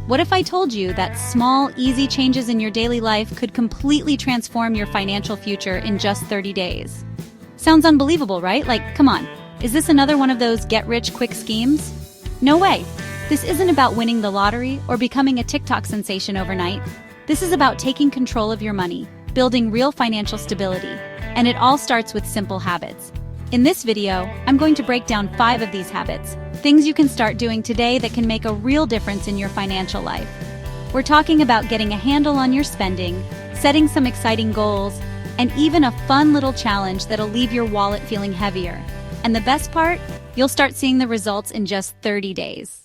What if I told you that small, easy changes in your daily life could completely transform your financial future in just 30 days? Sounds unbelievable, right? Like, come on, is this another one of those get-rich-quick schemes? No way. This isn't about winning the lottery or becoming a TikTok sensation overnight. This is about taking control of your money, building real financial stability, and it all starts with simple habits. In this video, I'm going to break down 5 of these habits, things you can start doing today that can make a real difference in your financial life. We're talking about getting a handle on your spending, setting some exciting goals, and even a fun little challenge that'll leave your wallet feeling heavier. And the best part? You'll start seeing the results in just 30 days.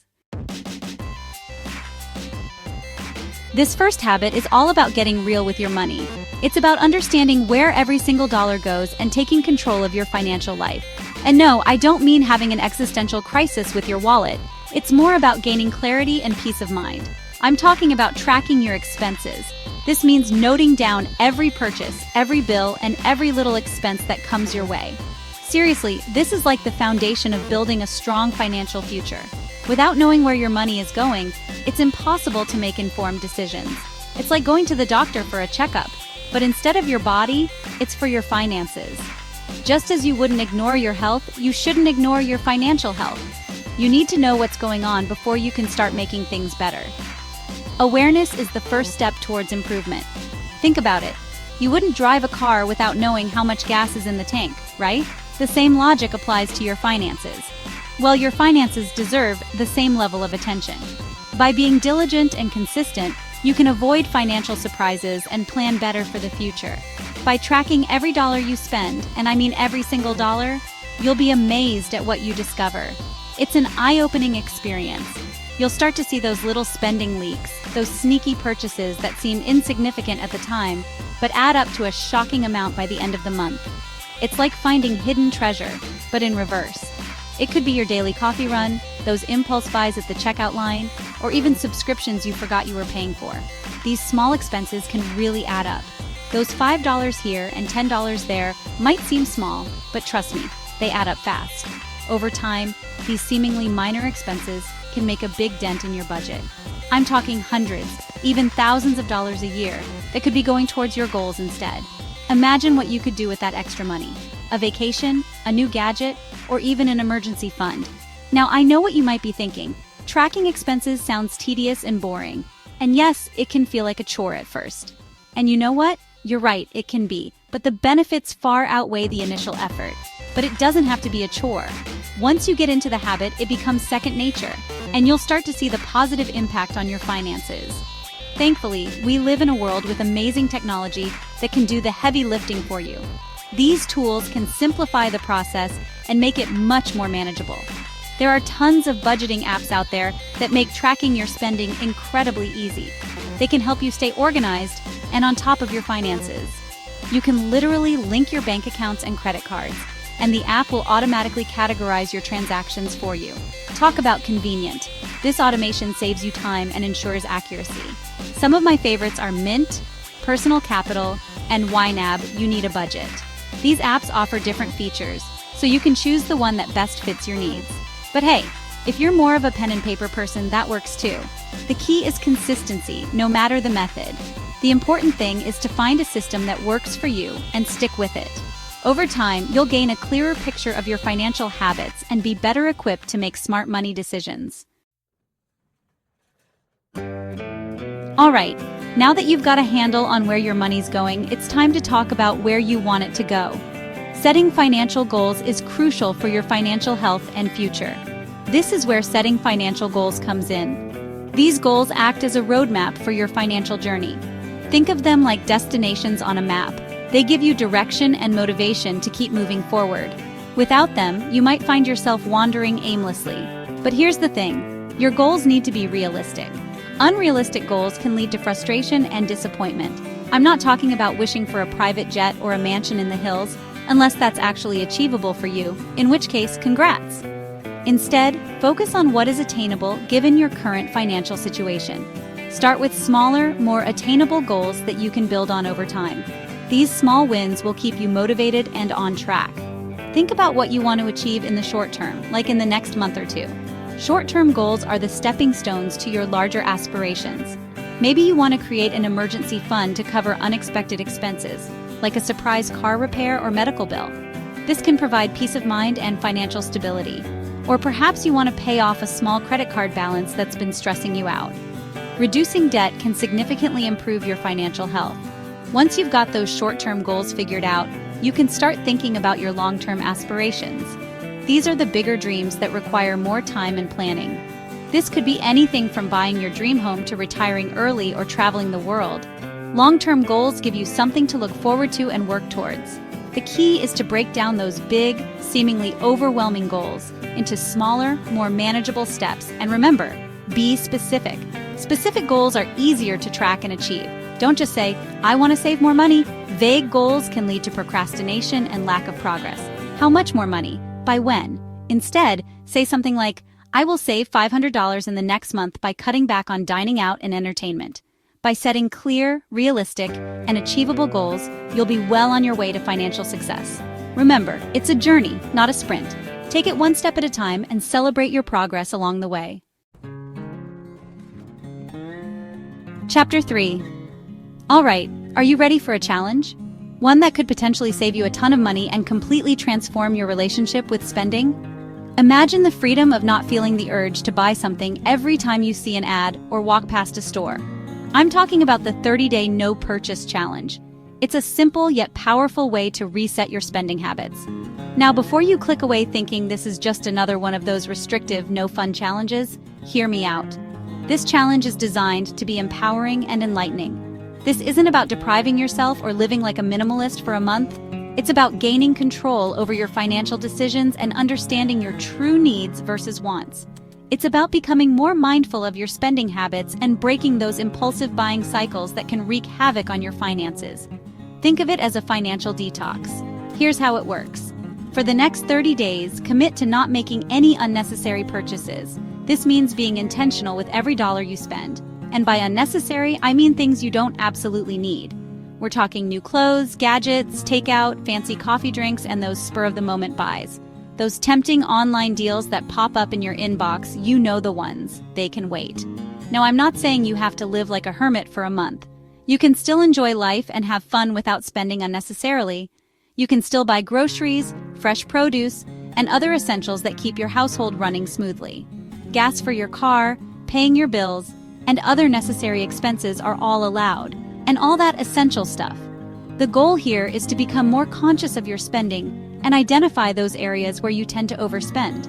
This first habit is all about getting real with your money. It's about understanding where every single dollar goes and taking control of your financial life. And no, I don't mean having an existential crisis with your wallet. It's more about gaining clarity and peace of mind. I'm talking about tracking your expenses. This means noting down every purchase, every bill, and every little expense that comes your way. Seriously, this is like the foundation of building a strong financial future. Without knowing where your money is going, it's impossible to make informed decisions. It's like going to the doctor for a checkup, but instead of your body, it's for your finances. Just as you wouldn't ignore your health, you shouldn't ignore your financial health. You need to know what's going on before you can start making things better. Awareness is the first step towards improvement. Think about it. You wouldn't drive a car without knowing how much gas is in the tank, right? The same logic applies to your finances. Well, your finances deserve the same level of attention. By being diligent and consistent, you can avoid financial surprises and plan better for the future. By tracking every dollar you spend, and I mean every single dollar, you'll be amazed at what you discover. It's an eye-opening experience. You'll start to see those little spending leaks, those sneaky purchases that seem insignificant at the time, but add up to a shocking amount by the end of the month. It's like finding hidden treasure, but in reverse. It could be your daily coffee run, those impulse buys at the checkout line, or even subscriptions you forgot you were paying for. These small expenses can really add up. Those $5 here and $10 there might seem small, but trust me, they add up fast. Over time, these seemingly minor expenses can make a big dent in your budget. I'm talking hundreds, even thousands of dollars a year that could be going towards your goals instead. Imagine what you could do with that extra money. A vacation, a new gadget, or even an emergency fund. Now, I know what you might be thinking. Tracking expenses sounds tedious and boring. And yes, it can feel like a chore at first. And you know what? You're right, it can be. But the benefits far outweigh the initial effort. But it doesn't have to be a chore. Once you get into the habit, it becomes second nature, and you'll start to see the positive impact on your finances. Thankfully, we live in a world with amazing technology that can do the heavy lifting for you. These tools can simplify the process and make it much more manageable. There are tons of budgeting apps out there that make tracking your spending incredibly easy. They can help you stay organized and on top of your finances. You can literally link your bank accounts and credit cards, and the app will automatically categorize your transactions for you. Talk about convenient. This automation saves you time and ensures accuracy. Some of my favorites are Mint, Personal Capital, and YNAB, You Need a Budget. These apps offer different features, so you can choose the one that best fits your needs. But hey, if you're more of a pen and paper person, that works too. The key is consistency, no matter the method. The important thing is to find a system that works for you and stick with it. Over time, you'll gain a clearer picture of your financial habits and be better equipped to make smart money decisions. All right, now that you've got a handle on where your money's going, it's time to talk about where you want it to go. Setting financial goals is crucial for your financial health and future. This is where setting financial goals comes in. These goals act as a roadmap for your financial journey. Think of them like destinations on a map. They give you direction and motivation to keep moving forward. Without them, you might find yourself wandering aimlessly. But here's the thing, your goals need to be realistic. Unrealistic goals can lead to frustration and disappointment. I'm not talking about wishing for a private jet or a mansion in the hills, unless that's actually achievable for you, in which case, congrats. Instead, focus on what is attainable given your current financial situation. Start with smaller, more attainable goals that you can build on over time. These small wins will keep you motivated and on track. Think about what you want to achieve in the short term, like in the next month or two. Short-term goals are the stepping stones to your larger aspirations. Maybe you want to create an emergency fund to cover unexpected expenses, like a surprise car repair or medical bill. This can provide peace of mind and financial stability. Or perhaps you want to pay off a small credit card balance that's been stressing you out. Reducing debt can significantly improve your financial health. Once you've got those short-term goals figured out, you can start thinking about your long-term aspirations. These are the bigger dreams that require more time and planning. This could be anything from buying your dream home to retiring early or traveling the world. Long-term goals give you something to look forward to and work towards. The key is to break down those big, seemingly overwhelming goals into smaller, more manageable steps. And remember, be specific. Specific goals are easier to track and achieve. Don't just say, "I want to save more money." Vague goals can lead to procrastination and lack of progress. How much more money? By when? Instead, say something like, "I will save $500 in the next month by cutting back on dining out and entertainment." By setting clear, realistic, and achievable goals, you'll be well on your way to financial success. Remember, it's a journey, not a sprint. Take it one step at a time and celebrate your progress along the way. Chapter 3. All right, are you ready for a challenge? One that could potentially save you a ton of money and completely transform your relationship with spending? Imagine the freedom of not feeling the urge to buy something every time you see an ad or walk past a store. I'm talking about the 30-day no-purchase challenge. It's a simple yet powerful way to reset your spending habits. Now, before you click away thinking this is just another one of those restrictive, no-fun challenges, hear me out. This challenge is designed to be empowering and enlightening. This isn't about depriving yourself or living like a minimalist for a month. It's about gaining control over your financial decisions and understanding your true needs versus wants. It's about becoming more mindful of your spending habits and breaking those impulsive buying cycles that can wreak havoc on your finances. Think of it as a financial detox. Here's how it works. For the next 30 days, commit to not making any unnecessary purchases. This means being intentional with every dollar you spend. And by unnecessary, I mean things you don't absolutely need. We're talking new clothes, gadgets, takeout, fancy coffee drinks, and those spur-of-the-moment buys. Those tempting online deals that pop up in your inbox, you know the ones. They can wait. Now, I'm not saying you have to live like a hermit for a month. You can still enjoy life and have fun without spending unnecessarily. You can still buy groceries, fresh produce, and other essentials that keep your household running smoothly. Gas for your car, paying your bills, and other necessary expenses are all allowed, and all that essential stuff. The goal here is to become more conscious of your spending and identify those areas where you tend to overspend.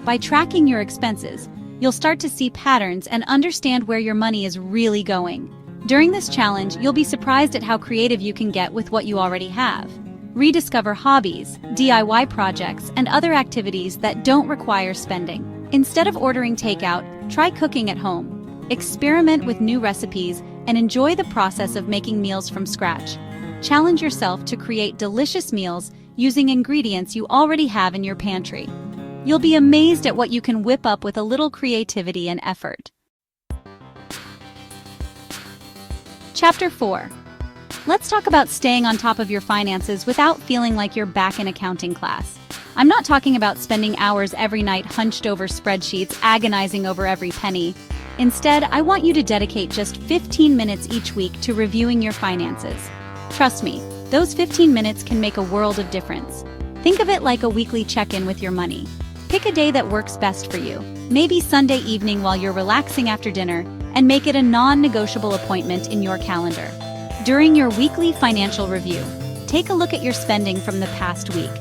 By tracking your expenses, you'll start to see patterns and understand where your money is really going. During this challenge, you'll be surprised at how creative you can get with what you already have. Rediscover hobbies, DIY projects, and other activities that don't require spending. Instead of ordering takeout, try cooking at home. Experiment with new recipes and enjoy the process of making meals from scratch. Challenge yourself to create delicious meals using ingredients you already have in your pantry. You'll be amazed at what you can whip up with a little creativity and effort. Chapter 4. Let's talk about staying on top of your finances without feeling like you're back in accounting class. I'm not talking about spending hours every night hunched over spreadsheets, agonizing over every penny. Instead, I want you to dedicate just 15 minutes each week to reviewing your finances. Trust me, those 15 minutes can make a world of difference. Think of it like a weekly check-in with your money. Pick a day that works best for you, maybe Sunday evening while you're relaxing after dinner, and make it a non-negotiable appointment in your calendar. During your weekly financial review, take a look at your spending from the past week.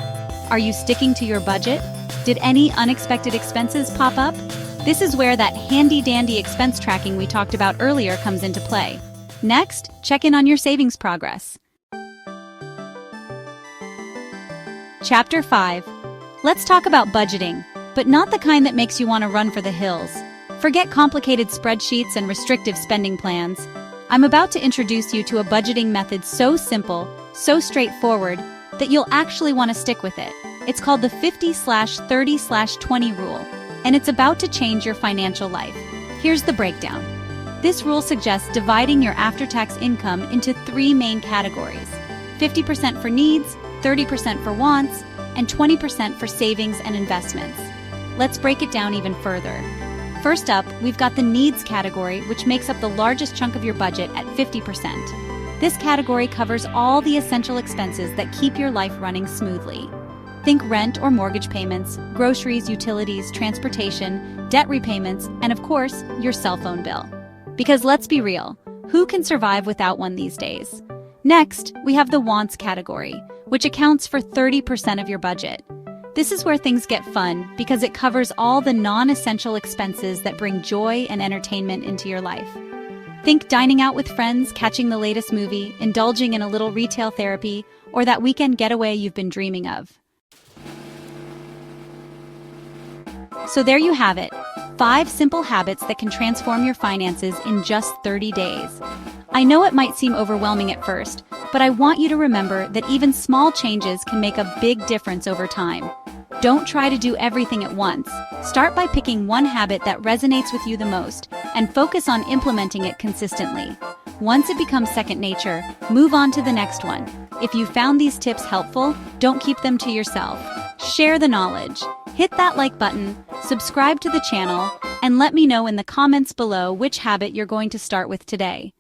Are you sticking to your budget? Did any unexpected expenses pop up? This is where that handy-dandy expense tracking we talked about earlier comes into play. Next, check in on your savings progress. Chapter 5. Let's talk about budgeting, but not the kind that makes you want to run for the hills. Forget complicated spreadsheets and restrictive spending plans. I'm about to introduce you to a budgeting method so simple, so straightforward, that you'll actually want to stick with it. It's called the 50/30/20 rule, and it's about to change your financial life. Here's the breakdown. This rule suggests dividing your after-tax income into 3 main categories: 50% for needs, 30% for wants, and 20% for savings and investments. let's break it down even further. First up, we've got the needs category, which makes up the largest chunk of your budget at 50%. This category covers all the essential expenses that keep your life running smoothly. Think rent or mortgage payments, groceries, utilities, transportation, debt repayments, and of course, your cell phone bill. Because let's be real, who can survive without one these days? Next, we have the wants category, which accounts for 30% of your budget. This is where things get fun because it covers all the non-essential expenses that bring joy and entertainment into your life. Think dining out with friends, catching the latest movie, indulging in a little retail therapy, or that weekend getaway you've been dreaming of. So there you have it, 5 simple habits that can transform your finances in just 30 days. I know it might seem overwhelming at first, but I want you to remember that even small changes can make a big difference over time. Don't try to do everything at once. Start by picking one habit that resonates with you the most and focus on implementing it consistently. Once it becomes second nature, move on to the next one. If you found these tips helpful, don't keep them to yourself. Share the knowledge. Hit that like button, subscribe to the channel, and let me know in the comments below which habit you're going to start with today.